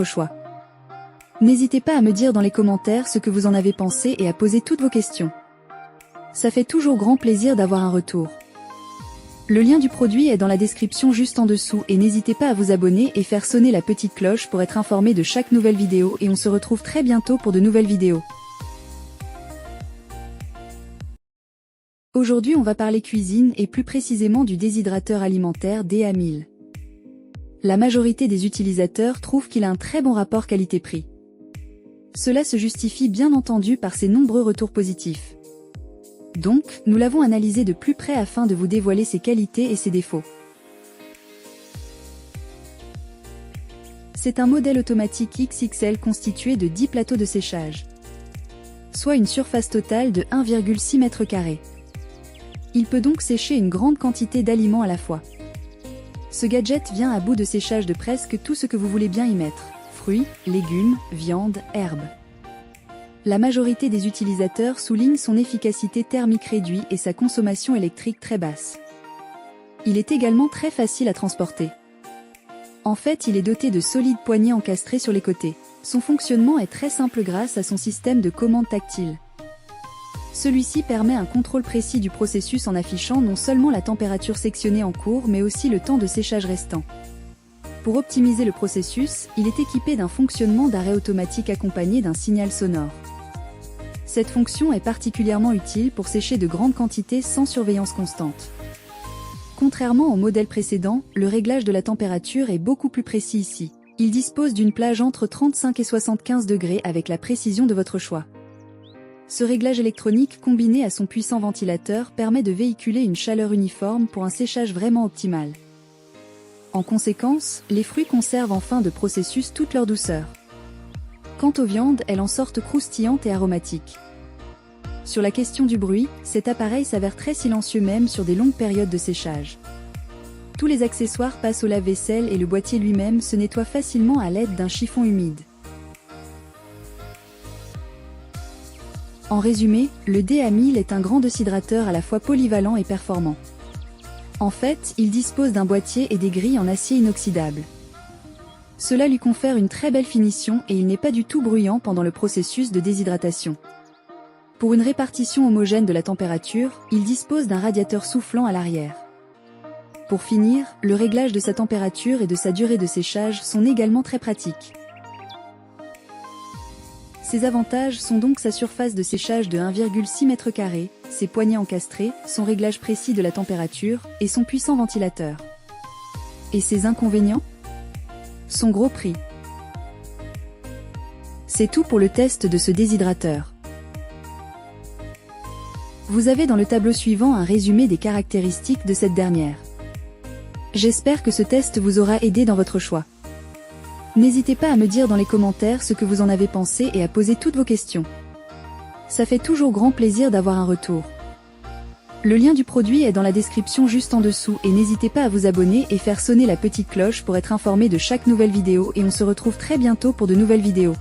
choix. N'hésitez pas à me dire dans les commentaires ce que vous en avez pensé et à poser toutes vos questions. Ça fait toujours grand plaisir d'avoir un retour. Le lien du produit est dans la description juste en dessous et n'hésitez pas à vous abonner et faire sonner la petite cloche pour être informé de chaque nouvelle vidéo et on se retrouve très bientôt pour de nouvelles vidéos. Aujourd'hui on va parler cuisine et plus précisément du déshydrateur alimentaire DA1000. La majorité des utilisateurs trouvent qu'il a un très bon rapport qualité-prix. Cela se justifie bien entendu par ses nombreux retours positifs. Donc, nous l'avons analysé de plus près afin de vous dévoiler ses qualités et ses défauts. C'est un modèle automatique XXL constitué de 10 plateaux de séchage, soit une surface totale de 1,6 m². Il peut donc sécher une grande quantité d'aliments à la fois. Ce gadget vient à bout de séchage de presque tout ce que vous voulez bien y mettre. Fruits, légumes, viande, herbes. La majorité des utilisateurs soulignent son efficacité thermique réduite et sa consommation électrique très basse. Il est également très facile à transporter. En fait, il est doté de solides poignées encastrées sur les côtés. Son fonctionnement est très simple grâce à son système de commande tactile. Celui-ci permet un contrôle précis du processus en affichant non seulement la température sectionnée en cours mais aussi le temps de séchage restant. Pour optimiser le processus, il est équipé d'un fonctionnement d'arrêt automatique accompagné d'un signal sonore. Cette fonction est particulièrement utile pour sécher de grandes quantités sans surveillance constante. Contrairement au modèle précédent, le réglage de la température est beaucoup plus précis ici. Il dispose d'une plage entre 35 et 75 degrés avec la précision de votre choix. Ce réglage électronique combiné à son puissant ventilateur permet de véhiculer une chaleur uniforme pour un séchage vraiment optimal. En conséquence, les fruits conservent en fin de processus toute leur douceur. Quant aux viandes, elles en sortent croustillantes et aromatiques. Sur la question du bruit, cet appareil s'avère très silencieux même sur des longues périodes de séchage. Tous les accessoires passent au lave-vaisselle et le boîtier lui-même se nettoie facilement à l'aide d'un chiffon humide. En résumé, le DA1000 est un grand déshydrateur à la fois polyvalent et performant. En fait, il dispose d'un boîtier et des grilles en acier inoxydable. Cela lui confère une très belle finition et il n'est pas du tout bruyant pendant le processus de déshydratation. Pour une répartition homogène de la température, il dispose d'un radiateur soufflant à l'arrière. Pour finir, le réglage de sa température et de sa durée de séchage sont également très pratiques. Ses avantages sont donc sa surface de séchage de 1,6 m², ses poignées encastrées, son réglage précis de la température et son puissant ventilateur. Et ses inconvénients ? Son gros prix. C'est tout pour le test de ce déshydrateur. Vous avez dans le tableau suivant un résumé des caractéristiques de cette dernière. J'espère que ce test vous aura aidé dans votre choix. N'hésitez pas à me dire dans les commentaires ce que vous en avez pensé et à poser toutes vos questions. Ça fait toujours grand plaisir d'avoir un retour. Le lien du produit est dans la description juste en dessous et n'hésitez pas à vous abonner et faire sonner la petite cloche pour être informé de chaque nouvelle vidéo et on se retrouve très bientôt pour de nouvelles vidéos.